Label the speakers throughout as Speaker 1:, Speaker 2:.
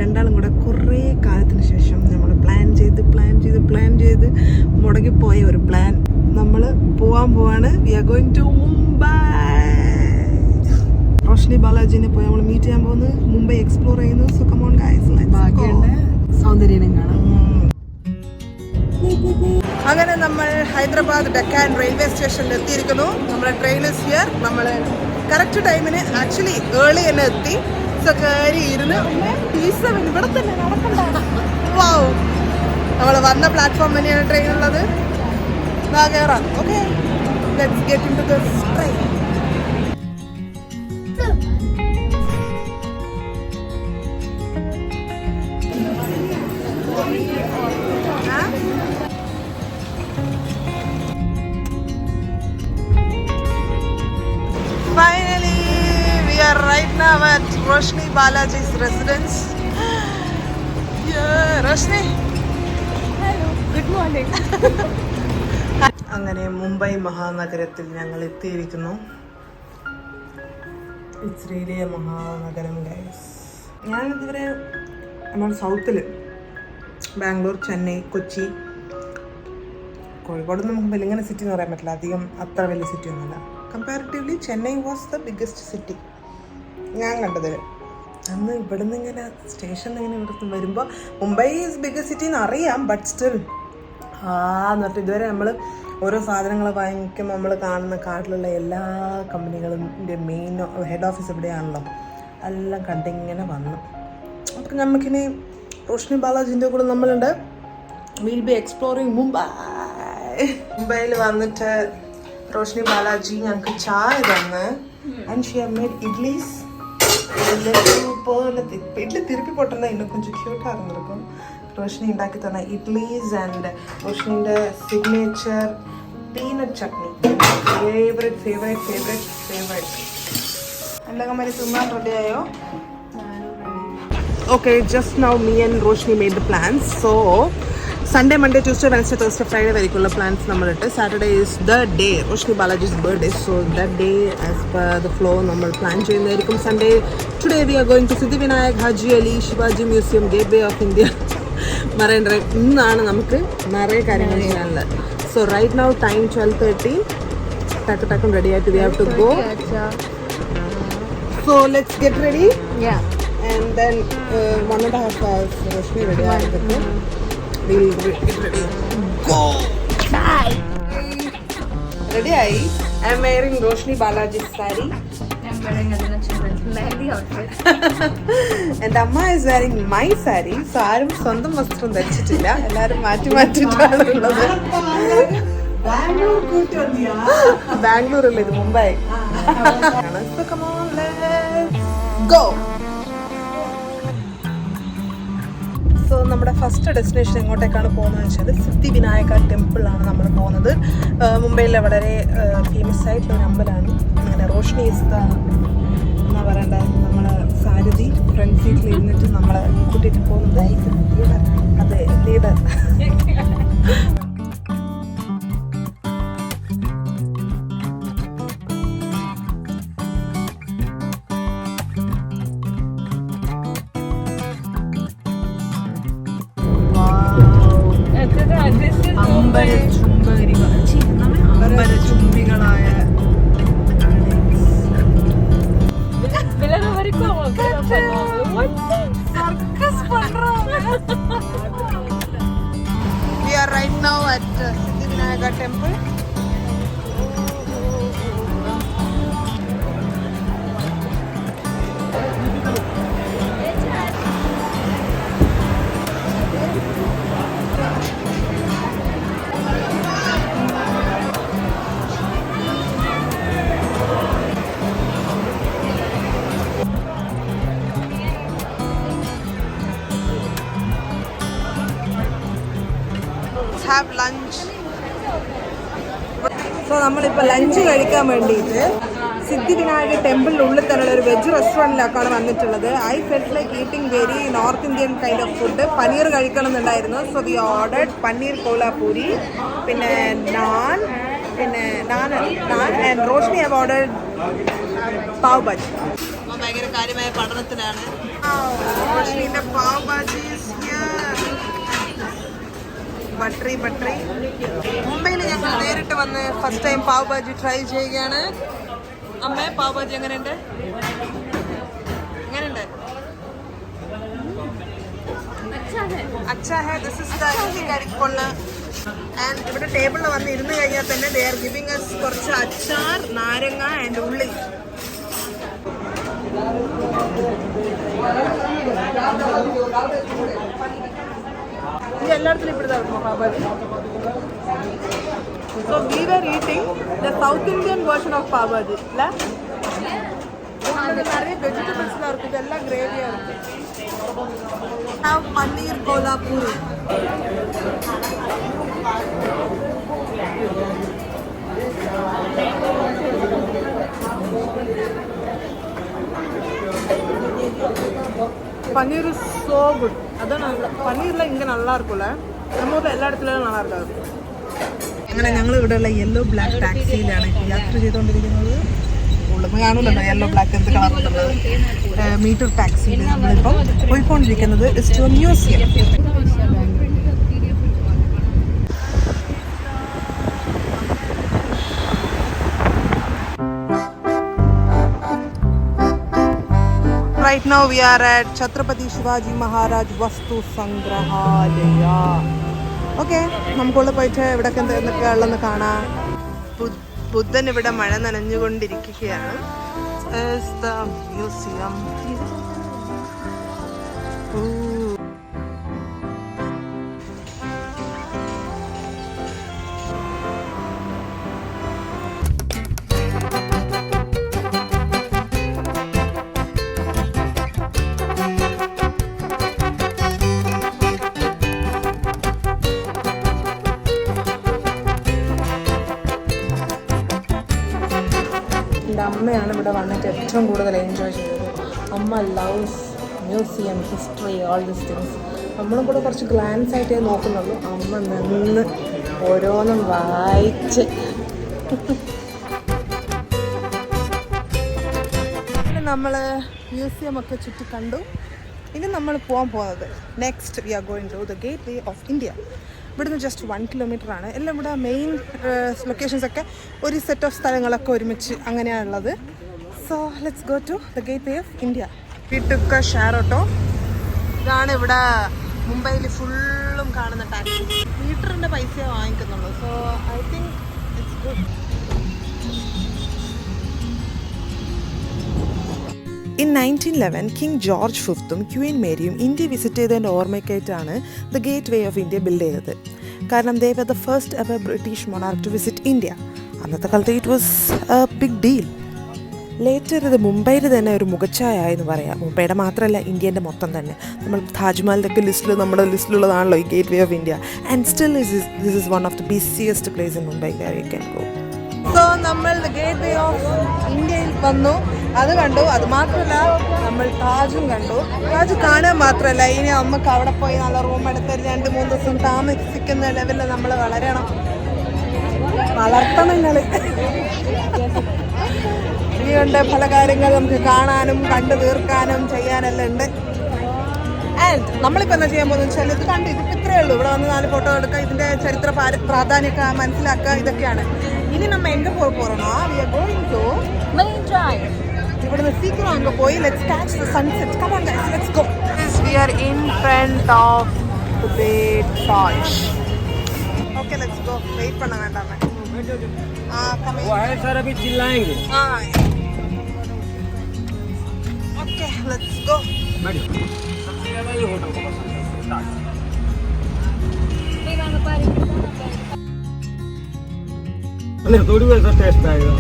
Speaker 1: രണ്ടാളും കൂടെ കുറേ കാലത്തിന് ശേഷം നമ്മൾ പ്ലാൻ ചെയ്ത് മുടങ്ങിപ്പോയ ഒരു പ്ലാൻ. നമ്മൾ പോവാണ്. We are going to Mumbai. Roshni ബാലാജിനെ പോയി നമ്മൾ മീറ്റ് ചെയ്യാൻ പോകുന്നു. മുംബൈ എക്സ്പ്ലോർ ചെയ്യുന്നു. സോ കം ഓൺ ഗൈസ്,
Speaker 2: ബാക്കിയുള്ള സൗന്ദര്യം കാണാം.
Speaker 1: അങ്ങനെ നമ്മൾ ഹൈദരാബാദ് ഡക്കാൻ റെയിൽവേ സ്റ്റേഷനിൽ എത്തിയിരിക്കുന്നു. നമ്മുടെ ട്രെയിൻ ഇസ് ഹിയർ. നമ്മൾ കറക്റ്റ് ടൈമിന് ആക്ച്വലി ഏർലി തന്നെ എത്തി. സോ കയറി ഇരുന്ന് ഇവിടെ തന്നെ നടക്കണ്ട. വാവ്, നമ്മൾ വന്ന പ്ലാറ്റ്ഫോം തന്നെയാണ് ട്രെയിൻ ഉള്ളത്. കയറാം. Okay, let's get into this train. Finally, we are right now at Roshni Balaji's residence. Yeah, Roshni.
Speaker 2: Hello. Good morning.
Speaker 1: അങ്ങനെ മുംബൈ മഹാനഗരത്തിൽ ഞങ്ങൾ എത്തിയിരിക്കുന്നു. ഇറ്റ്സ് റിയലി എ മഹാനഗരം ഗൈസ്. ഞാനിതുവരെ നമ്മുടെ സൗത്തിൽ ബാംഗ്ലൂർ, ചെന്നൈ, കൊച്ചി, കോഴിക്കോട് നമുക്ക് വലിയ സിറ്റി എന്ന് പറയാൻ പറ്റില്ല. അധികം അത്ര വലിയ സിറ്റി ഒന്നുമല്ല. Comparatively Chennai was the biggest city ഞാൻ കണ്ടതിൽ. അന്ന് ഇവിടുന്ന് ഇങ്ങനെ സ്റ്റേഷനിൽ ഇങ്ങനെ ഇവിടുന്ന് വരുമ്പോൾ മുംബൈ ഈസ് ബിഗ്ഗസ്റ്റ് സിറ്റി എന്ന് അറിയാം, ബട്ട് സ്റ്റിൽ എന്നിട്ട് ഇതുവരെ നമ്മൾ ഓരോ സാധനങ്ങൾ വാങ്ങിക്കുമ്പോൾ നമ്മൾ കാണുന്ന കാട്ടിലുള്ള എല്ലാ കമ്പനികളുടെ മെയിൻ ഹെഡ് ഓഫീസ് എവിടെയാണല്ലോ, എല്ലാം കണ്ടിങ്ങനെ വന്നു. അപ്പം നമുക്കിനി റോഷ്നി ബാലാജിൻ്റെ കൂടെ നമ്മളുണ്ട്. Will be exploring Mumbai. മുംബൈയിൽ വന്നിട്ട് റോഷ്നി ബാലാജി ഞങ്ങൾക്ക് ചായ തന്ന്. And she have made idlis. Idli തിരുപ്പി പൊട്ടുന്ന ഇന്നും കൊഞ്ചം ക്യൂട്ടാണ് നിൽക്കും. റോഷ്നി ഉണ്ടാക്കി തന്ന ഇഡ്ലീസ് ആൻഡ് റോഷ്നിൻ്റെ സിഗ്നേച്ചർ പീനട്ട് ചട്നി. ഫേവറേറ്റ് എല്ലാ കമ്മരി തിന്നാൻ റെഡിയായോ? Okay, just now me and Roshni made the plans. So Sunday, Monday, Tuesday, Wednesday, Thursday, Friday varikulla plans nammalittu. Saturday is the day Roshni Balaji's birthday, so that day as per the flow nammal plan cheyyunnayirikkum. Sunday, today we are going to Siddhivinayak, Haji Ali, Shivaji Museum, Gateway of India, Marine Drive. Innanu namukku nare karyangal cheyanallu. So right now time 12:30. Takku ready aayittu, we have to go. So let's get ready.
Speaker 2: Yeah.
Speaker 1: And then 1.5 hours Roshni ready aayittu. We'll get ready. Go!
Speaker 2: Bye.
Speaker 1: Ready aayi. I'm wearing Roshni Balaji's saree.
Speaker 2: I'm wearing Adina children's Mehndi outfit.
Speaker 1: And Amma is wearing my saree. So ആരും സ്വന്തം വസ്ത്രം ധരിച്ചിട്ടില്ല, എല്ലാവരും മാറ്റിയിട്ടാണ് ഉള്ളത്. ബാംഗ്ലൂർ അല്ല, ഇത് Mumbai. So come on, let's go. So നമ്മുടെ first destination എങ്ങോട്ടേക്കാണ് പോകുന്നത് വെച്ചാൽ സിദ്ധിവിനായക ടെമ്പിളാണ് നമ്മൾ പോകുന്നത്. മുംബൈയിലെ വളരെ ഫേമസ് ആയിട്ടുള്ള ഒരു അമ്പലമാണ്. അങ്ങനെ റോഷ്നി ഇസ് ദ എന്നാ പറയണ്ട, നമ്മളെ സാരഥി ഫ്രണ്ട് സീറ്റിൽ ഇരുന്നിട്ട് നമ്മളെ കൂട്ടിയിട്ട് പോകുന്നത്. അതെ, ലീഡർ. ചുംബികളായ We are right now at Siddhivinayaga temple. Have lunch. So നമ്മളിപ്പോൾ ലഞ്ച് കഴിക്കാൻ വേണ്ടിയിട്ട് സിദ്ധിവിനായക ടെമ്പിളിനുള്ളിൽ തന്നെയുള്ള ഒരു വെജ് റെസ്റ്റോറൻറ്റിലേക്കാണ് വന്നിട്ടുള്ളത്. I felt like eating very north Indian kind of food. Paneer കഴിക്കണം എന്നുണ്ടായിരുന്നു. So we ordered paneer Kolhapuri, പിന്നെ naan and Roshni have ordered pav bhaji. ഭയങ്കര കാര്യമായ പഠനത്തിലാണ്. പാവ് ഭാജി ബട്ടറി മുംബൈയിൽ ഞങ്ങൾ നേരിട്ട് വന്ന് first time pav bhaji try ചെയ്യുകയാണ്. അമ്മ പാവ് ഭാജി എങ്ങനെയുണ്ട്? അച്ഛാ ഹേ. ദിസ് ഇസ് ദ ഇന്ത്യൻ കരിക്കൊള്ള. ആൻഡ് ഇവിടെ ടേബിളിൽ വന്ന് ഇരുന്ന് കഴിഞ്ഞാൽ തന്നെ ദേ ആർ ഗിവിംഗ് അസ് കുറച്ച് അച്ചാർ, നാരങ്ങ ആൻഡ് ഉള്ളി. എല്ലായിടത്തും ഇപ്പോഴത്തെ pav bhaji. So we were eating the South Indian version of pav bhaji, la? நிறைய வெஜிடபிள்ஸ்லாம் இருக்கு, இதெல்லாம் கிரேவியா இருக்கு. Have paneer kolhapuri. Paneer is so good. அதான் பன்னீர்ல இங்க நல்லா இருக்கும்ல, நம்ம ஊர்ல எல்லா இடத்துலயும் நல்லா இருக்காது. അങ്ങനെ ഞങ്ങൾ ഇവിടെയുള്ള യെല്ലോ ബ്ലാക്ക് ടാക്സിയിലാണ് യാത്ര ചെയ്തുകൊണ്ടിരിക്കുന്നത്. ഉള്ളത് കാണുന്നുണ്ടോ യെല്ലോ ബ്ലാക്ക് എന്ത് കളറുള്ളത്? മീറ്റർ ടാക്സിയിൽ നമ്മളിപ്പോൾ പോയിക്കൊണ്ടിരിക്കുന്നത് is to museum. Right now we are at Chhatrapati Shivaji Maharaj Vastu Sangrahalaya. Okay, നമുക്കുള്ള പോയിട്ട് ഇവിടെയൊക്കെ എന്തൊക്കെ ഉള്ളതെന്ന് കാണാം. ബുദ്ധൻ ഇവിടെ മഴ നനഞ്ഞുകൊണ്ടിരിക്കുകയാണ്. മ്യൂസിയം. എൻ്റെ അമ്മയാണ് ഇവിടെ വന്നിട്ട് ഏറ്റവും കൂടുതൽ എൻജോയ് ചെയ്തത്. അമ്മ loves museum, history, all these things. നമ്മളും കൂടെ കുറച്ച് ഗ്ലാൻസ് ആയിട്ടേ നോക്കുന്നുള്ളൂ. അമ്മ നിന്ന് ഓരോന്നും വായിച്ച്. നമ്മൾ മ്യൂസിയം ഒക്കെ ചുറ്റി കണ്ടു. ഇനി നമ്മൾ പോകാൻ പോകുന്നത് next we are going to the gateway of India. ഇവിടുന്ന് ജസ്റ്റ് 1 kilometer ആണ്. എല്ലാം ഇവിടെ മെയിൻ ലൊക്കേഷൻസ് ഒക്കെ ഒരു സെറ്റ് ഓഫ് സ്ഥലങ്ങളൊക്കെ ഒരുമിച്ച് അങ്ങനെയാണുള്ളത്. So let's go to the gateway of India. We took a share auto. ഇതാണ് ഇവിടെ മുംബൈയിൽ ഫുള്ളും കാണുന്ന ടാക്സി. മീറ്ററിൻ്റെ പൈസ വാങ്ങിക്കുന്നുള്ളൂ. So I think it's good. In 1911, King George V Queen Maryയും ഇന്ത്യ വിസിറ്റ് ചെയ്തതിൻ്റെ ഓർമ്മയ്ക്കായിട്ടാണ് the gateway of India build ചെയ്തത്. കാരണം they were the first ever British monarch to visit India. അന്നത്തെ കാലത്ത് it was a big deal. Later ഇത് മുംബൈയിൽ തന്നെ ഒരു മുഖച്ഛായ എന്ന് പറയാം. മുംബൈയുടെ മാത്രമല്ല, ഇന്ത്യൻ്റെ മൊത്തം തന്നെ. നമ്മൾ താജ്മഹലിൻ്റെ ഒക്കെ ലിസ്റ്റിൽ നമ്മുടെ ലിസ്റ്റിലുള്ളതാണല്ലോ ഈ gateway of India. And still this is one of the busiest place in Mumbai where you can go. So നമ്മൾ ഗേറ്റ് വേ ഓഫ് ഇന്ത്യയിൽ വന്നു, അത് കണ്ടു. അത് മാത്രമല്ല നമ്മൾ താജും കണ്ടു. താജ് കാണാൻ മാത്രമല്ല, ഇനി നമുക്ക് അവിടെ പോയി നല്ല റൂം എടുത്ത് 2-3 ദിവസം താമസിക്കുന്ന ലെവലിൽ നമ്മൾ വളർത്തണം. ഇനിയുണ്ട് പല കാര്യങ്ങൾ നമുക്ക് കാണാനും കണ്ടു തീർക്കാനും ചെയ്യാനെല്ലാം ഉണ്ട്. ആൻഡ് നമ്മളിപ്പോൾ എന്താ ചെയ്യാൻ പോകുന്നത് വെച്ചാൽ, ഇത് കണ്ടു, ഇതിപ്പോൾ ഇത്രയേ ഉള്ളൂ. ഇവിടെ വന്ന് 4 ഫോട്ടോ എടുക്കുക, ഇതിൻ്റെ ചരിത്ര പ്രാധാന്യമൊക്കെ മനസ്സിലാക്കുക, ഇതൊക്കെയാണ്. ഇനി നമ്മൾ എங்கே പോയി പോകണോ? We are going to main drive. ഇവിടുന്ന് സീക്കിരം അങ്ങ് പോയി let's catch the sunset. Come on guys, let's go. We are in front of the Taj. Okay, let's go. Wait பண்ண வேண்டாம். कमिंग वो है सर, अभी चिल्लाएंगे. Okay, let's go. सबसे ज्यादा ये होटल को पसंद है स्टार्ट. अरे थोड़ी वैसा टेस्ट आएगा,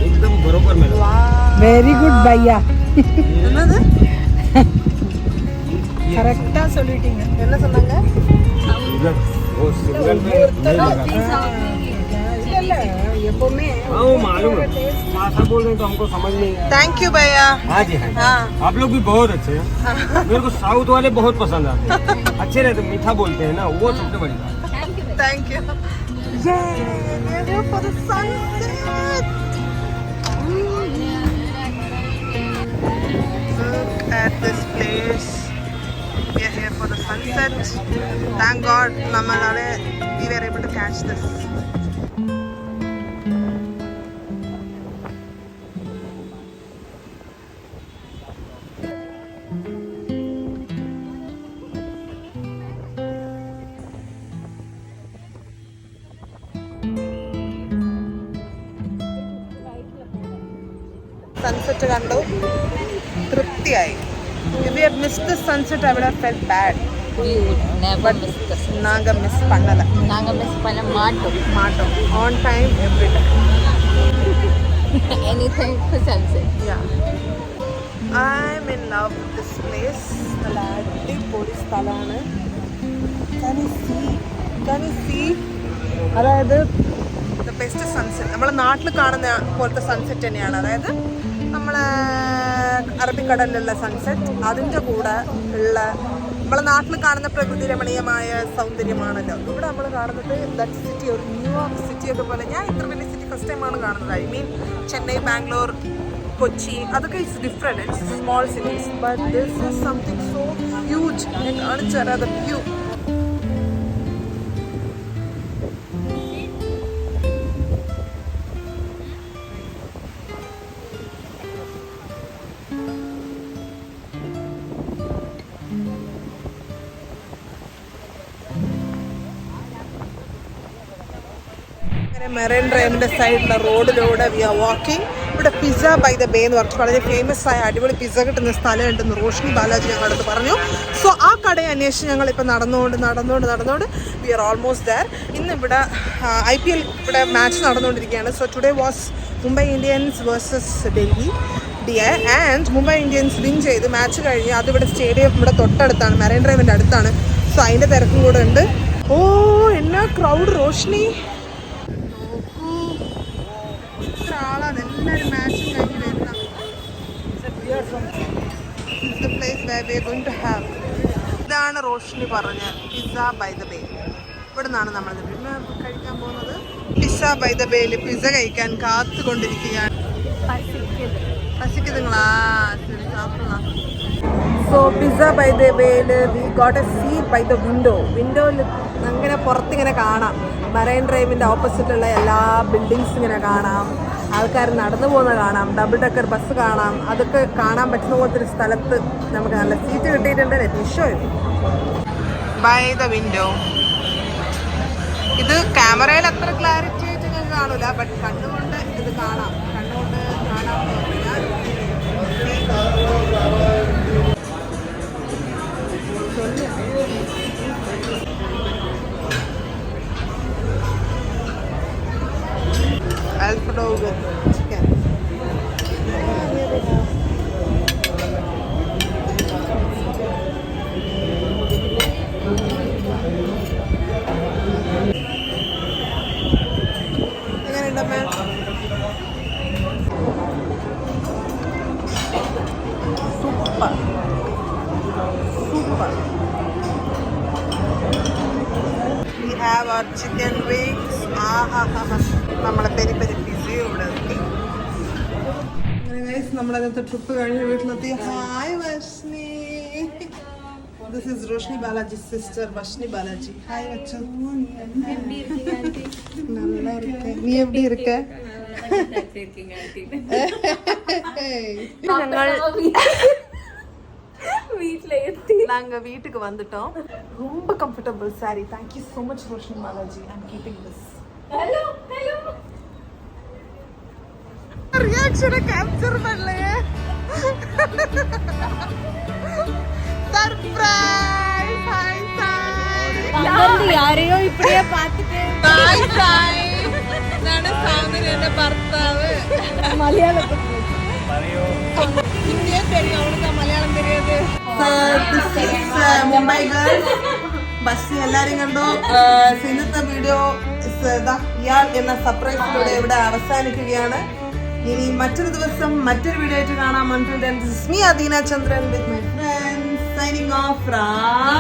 Speaker 1: एकदम बरोबर मिला.
Speaker 2: വെരി ഗുഡ് ഭയ്യ.
Speaker 1: என்னது
Speaker 2: கரெக்டா சொல்லிட்டீங்க.
Speaker 1: என்ன சொன்னாங்க?
Speaker 2: वो सिग्नल पे नहीं लगा. இல்ல எப்பவுமே
Speaker 3: हाँ वो मालूम है, भाषा बोल रहे हैं तो हमको समझ नहीं.
Speaker 1: थैंक यू भैया.
Speaker 3: हाँ जी हाँ, आप लोग भी बहुत अच्छे हैं. मेरे को साउथ वाले बहुत पसंद आते हैं. अच्छे रहते, मीठा बोलते हैं ना, वो सबसे बड़ी बात.
Speaker 1: Thank you. Yay, we are here for the sunset. sunset. Thank God we were able to catch this. Sunset കണ്ടു, തൃപ്തിയായി. If we had missed the sunset, I would have felt bad.
Speaker 4: We would never miss this.
Speaker 1: நாங்க miss பண்ணல.
Speaker 4: நாங்க miss பண்ண மாட்டோம்.
Speaker 1: On time, every time.
Speaker 4: Anything for sunset.
Speaker 1: Yeah. I'm in love with this place. നല്ല അടിപൊളി സ്ഥലമാണ്. Can you see? അതായത് the best sunset. നമ്മളെ നാട്ടിൽ കാണുന്ന പോലത്തെ സൺസെറ്റ് തന്നെയാണ്. അതായത് നമ്മളെ അറബിക്കടലിലുള്ള സൺസെറ്റ്, അതിൻ്റെ കൂടെ ഉള്ള നമ്മളെ നാട്ടിൽ കാണുന്ന പ്രകൃതി രമണീയമായ സൗന്ദര്യമാണല്ലോ ഇവിടെ നമ്മൾ കാണുന്നത്. ദാറ്റ് സിറ്റി ഒരു ന്യൂയോർക്ക് സിറ്റിയൊക്കെ പോലെ. ഞാൻ ഇത്ര വലിയ സിറ്റി ഫസ്റ്റ് ടൈമാണ് കാണുന്നത്. ഐ മീൻ ചെന്നൈ, ബാംഗ്ലൂർ, കൊച്ചി, അതൊക്കെ it's different. It's small cities, but this is something so huge. ഞാൻ കാണിച്ചു തരാം ദ വ്യൂ. മെറൈൻ ഡ്രൈവിൻ്റെ സൈഡിലുള്ള റോഡിലൂടെ വി ആർ വാക്കിംഗ്. ഇവിടെ പിസ്സ ബൈ ദ ബേ എന്ന് പറഞ്ഞിട്ട് വളരെ ഫേമസ് ആയ അടിപൊളി പിസ്സ കിട്ടുന്ന സ്ഥലമുണ്ടെന്ന് റോഷ്നി ബാലാജി ഞങ്ങളുടെ അടുത്ത് പറഞ്ഞു. സോ ആ കടയെ അന്വേഷിച്ച് ഞങ്ങളിപ്പോൾ നടന്നുകൊണ്ട് വി ആർ ഓൾമോസ്റ്റ് ദയർ. ഇന്നിവിടെ IPL ഇവിടെ മാച്ച് നടന്നുകൊണ്ടിരിക്കുകയാണ്. So today was Mumbai Indians versus Delhi DI and Mumbai Indians win ചെയ്ത് മാച്ച് കഴിഞ്ഞ് അതിവിടെ സ്റ്റേഡിയം ഇവിടെ തൊട്ടടുത്താണ്, മെറൈൻ ഡ്രൈവിൻ്റെ അടുത്താണ്. സോ അതിൻ്റെ തിരക്കും കൂടെ ഉണ്ട്. ഓ എന്നാ ക്രൗഡ് റോഷ്നി. ആളാണ് എല്ലാവരും മാച്ചും കഴിഞ്ഞ് വരുന്ന. ഇതാണ് റോഷ്നി പറഞ്ഞ പിസ്സ ബൈ ദ ബേ. ഇവിടെ നിന്നാണ് നമ്മൾ പിന്നെ കഴിക്കാൻ പോകുന്നത്. പിസ്സ ബൈ ദ ബേയിൽ പിസ്സ കഴിക്കാൻ കാത്തുകൊണ്ടിരിക്കുകയാണ്. പസിക്കുതുങ്ങളാ. സോ പിസ്സ ബൈ ദ ബേയിൽ we got a seat by the വിൻഡോയിൽ അങ്ങനെ പുറത്തിങ്ങനെ കാണാം. മറൈൻ ഡ്രൈവിൻ്റെ ഓപ്പോസിറ്റുള്ള എല്ലാ ബിൽഡിങ്സ് ഇങ്ങനെ കാണാം. ആൾക്കാർ നടന്നു പോകുന്ന കാണാം. ഡബിൾ ഡെക്കർ ബസ് കാണാം. അതൊക്കെ കാണാൻ പറ്റുന്ന പോലത്തെ ഒരു സ്ഥലത്ത് നമുക്ക് നല്ല സീറ്റ് കിട്ടിയിട്ടുണ്ട്. By the window. ഇത് ക്യാമറയിൽ അത്ര ക്ലാരിറ്റി ആയിട്ട് ഞങ്ങൾക്ക് കാണൂല, ബട്ട് കണ്ണുകൊണ്ട് ഇത് കാണാം. കണ്ണുകൊണ്ട് കാണാമെന്ന് പറഞ്ഞാൽ Alfredo with chicken. എങ്ങനെയുണ്ടമ്മേ? Super. We have our chicken wings. നമ്മളെ പെരി പിസയും ഇവിടെ എത്തി. നമ്മളതിനകത്ത് ട്രിപ്പ് കഴിഞ്ഞ് വീട്ടിലെത്തി. Hi Varshni. This is Roshni Balaji sister Varshni Balaji. Hi വച്ചോ. நல்லா இருக்கேன். நீ எப்படி இருக்க? நாங்க வீட்டுக்கு வந்துட்டோம். ரொம்ப comfortable sorry. Thank you so much Roshini Balaji. I'm keeping this. Hello. Reaction capture பண்ணலையே. Surprise.
Speaker 4: வந்து யாரையோ இப்படியே பார்த்துட்டு
Speaker 1: நானே சௌந்தர்யா என்ற பர்த்தாவு
Speaker 4: மலையாளத்துல
Speaker 1: இந்தியா தெரியும், அவனுக்கு மலையாളം தெரியாது. മുംബൈ ഗേൾസ് ബസ് എല്ലാരും കണ്ടു. ഇന്നത്തെ വീഡിയോ ഇയാൾ എന്ന സർപ്രൈസിലൂടെ ഇവിടെ അവസാനിക്കുകയാണ്. ഇനി മറ്റൊരു ദിവസം മറ്റൊരു വീഡിയോ ആയിട്ട് കാണാം. Until then, this is me Adina Chandran with my friends signing off from